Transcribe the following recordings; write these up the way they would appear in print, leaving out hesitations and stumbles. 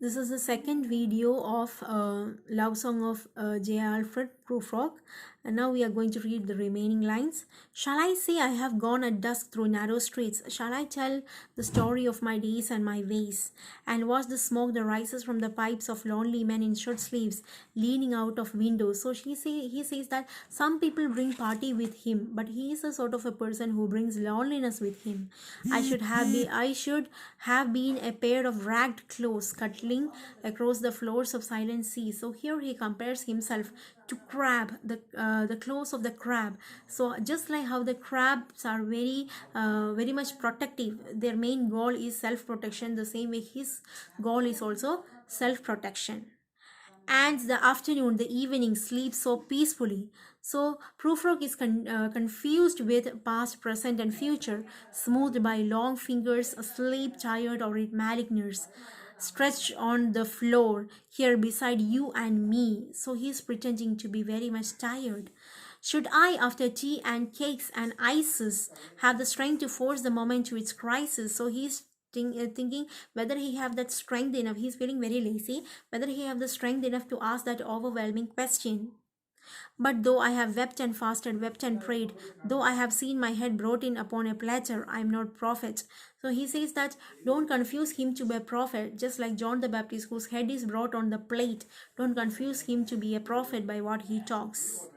This is the second video of Love Song of J. Alfred Prufrock. And now we are going to read the remaining lines. Shall I say I have gone at dusk through narrow streets? Shall I tell the story of my days and my ways? And watch the smoke that rises from the pipes of lonely men in shirt sleeves leaning out of windows. So he says that some people bring party with him, but he is a sort of a person who brings loneliness with him. I should have been a pair of ragged clothes scuttling across the floors of silent sea. So here he compares himself to crab, the clothes of the crab. So just like how the crabs are very much protective, their main goal is self protection. The same way his goal is also self protection. And the afternoon, the evening sleeps so peacefully. So Prufrock is confused with past, present, and future, smoothed by long fingers, asleep, tired, or with maligners, stretched on the floor here beside you and me. So he's pretending to be very much tired. Should I, after tea and cakes and ices, have the strength to force the moment to its crisis? So he's thinking whether he have that strength enough. He's feeling very lazy, whether he have the strength enough to ask that overwhelming question. But though I have wept and fasted, wept and prayed, though I have seen my head brought in upon a platter, I am not prophet. So he says that don't confuse him to be a prophet, just like John the Baptist, whose head is brought on the plate. Don't confuse him to be a prophet by what he talks.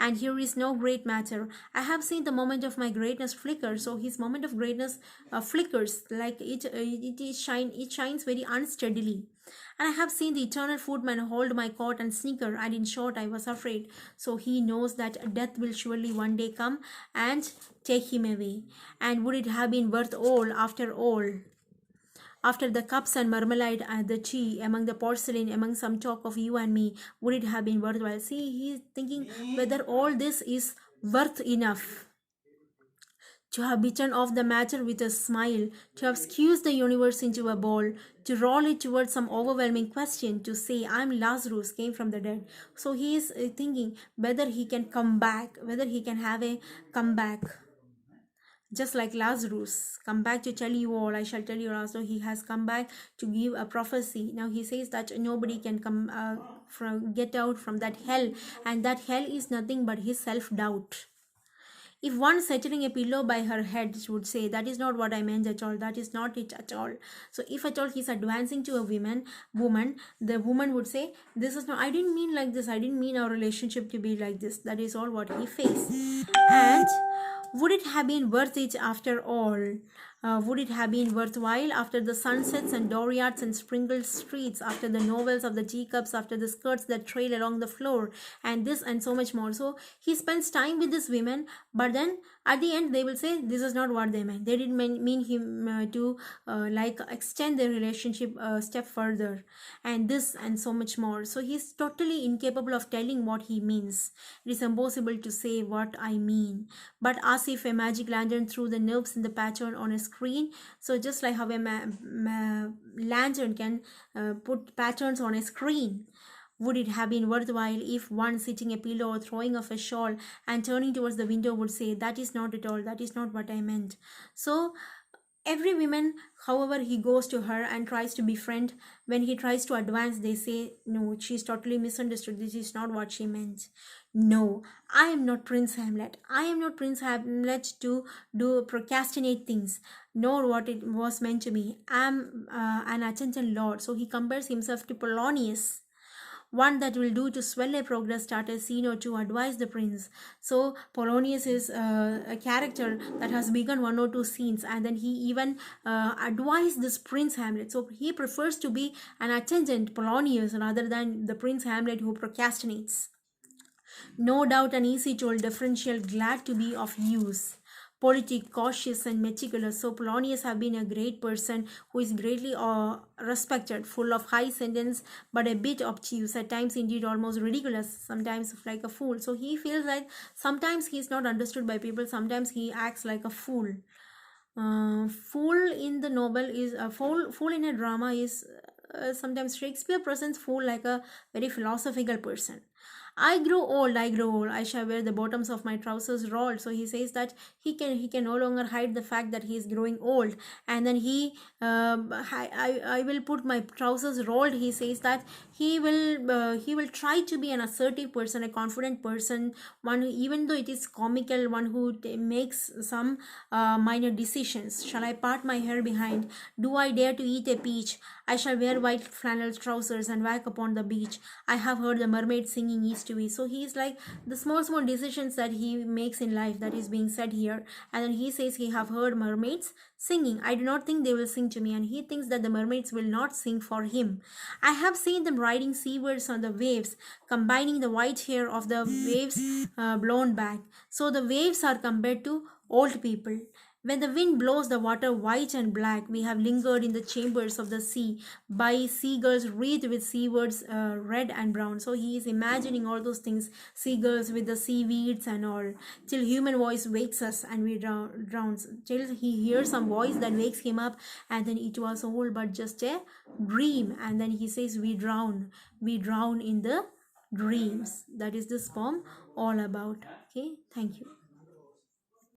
And here is no great matter. I have seen the moment of my greatness flicker. So his moment of greatness flickers, like it shines very unsteadily. And I have seen the eternal footman hold my coat and snicker, and in short, I was afraid. So he knows that death will surely one day come and take him away. And would it have been worth all after all? After the cups and marmalade and the tea, among the porcelain, among some talk of you and me, would it have been worthwhile? See, he's thinking whether all this is worth enough. To have bitten off the matter with a smile, to have squeezed the universe into a ball, to roll it towards some overwhelming question, to say, I'm Lazarus, came from the dead. So he is thinking whether he can come back, whether he can have a comeback. Just like Lazarus, come back to tell you all, I shall tell you also. He has come back to give a prophecy. Now he says that nobody can come get out from that hell, and that hell is nothing but his self-doubt. If one settling a pillow by her head would say, that is not what I meant at all, that is not it at all. So if at all he's advancing to a woman, the woman would say, this is not, I didn't mean like this, I didn't mean our relationship to be like this. That is all what he faced. And would it have been worth it after all? Would it have been worthwhile after the sunsets and dooryards and sprinkled streets, after the novels of the teacups, after the skirts that trail along the floor, and this and so much more? So he spends time with this women, but then at the end they will say this is not what they meant. They didn't mean him to like extend their relationship a step further, and this and so much more. So he's totally incapable of telling what he means. It is impossible to say what I mean, but as if a magic lantern threw the nerves in the pattern on a screen. So just like how a lantern can put patterns on a screen. Would it have been worthwhile if one sitting a pillow or throwing off a shawl and turning towards the window would say, that is not at all, that is not what I meant. So every woman, however he goes to her and tries to befriend, when he tries to advance, they say, no, she's totally misunderstood, this is not what she meant. No, I am not Prince Hamlet. I am not Prince Hamlet to do procrastinate things, nor what it was meant to be. I am an attendant lord. So he compares himself to Polonius, one that will do to swell a progress, start a scene or to advise the prince. So Polonius is a character that has begun one or two scenes, and then he even advised this Prince Hamlet. So he prefers to be an attendant Polonius rather than the Prince Hamlet who procrastinates. No doubt an easy told differential, glad to be of use. Politic, cautious and meticulous. So Polonius have been a great person who is greatly respected, full of high sentence, but a bit obtuse, at times indeed almost ridiculous, sometimes like a fool. So he feels like sometimes he is not understood by people, sometimes he acts like a fool. Fool in the novel is a fool in a drama is sometimes Shakespeare presents fool like a very philosophical person. I grow old, I shall wear the bottoms of my trousers rolled. So he says that he can no longer hide the fact that he is growing old. And then I will put my trousers rolled. He says that he will try to be an assertive person, a confident person, one who, even though it is comical, one who makes some minor decisions. Shall I part my hair behind? Do I dare to eat a peach? I shall wear white flannel trousers and walk upon the beach. I have heard the mermaid singing east to west. So he is like the small small decisions that he makes in life, that is being said here. And then he says he have heard mermaids singing. I do not think they will sing to me. And he thinks that the mermaids will not sing for him. I have seen them riding seawards on the waves, combining the white hair of the waves blown back. So the waves are compared to old people. When the wind blows the water white and black, we have lingered in the chambers of the sea by seagulls wreathed with seawards red and brown. So he is imagining all those things, seagulls with the seaweeds and all, till human voice wakes us and we drowns. Till he hears some voice that wakes him up, and then it was all but just a dream. And then he says, we drown in the dreams. That is this poem all about. Okay, thank you.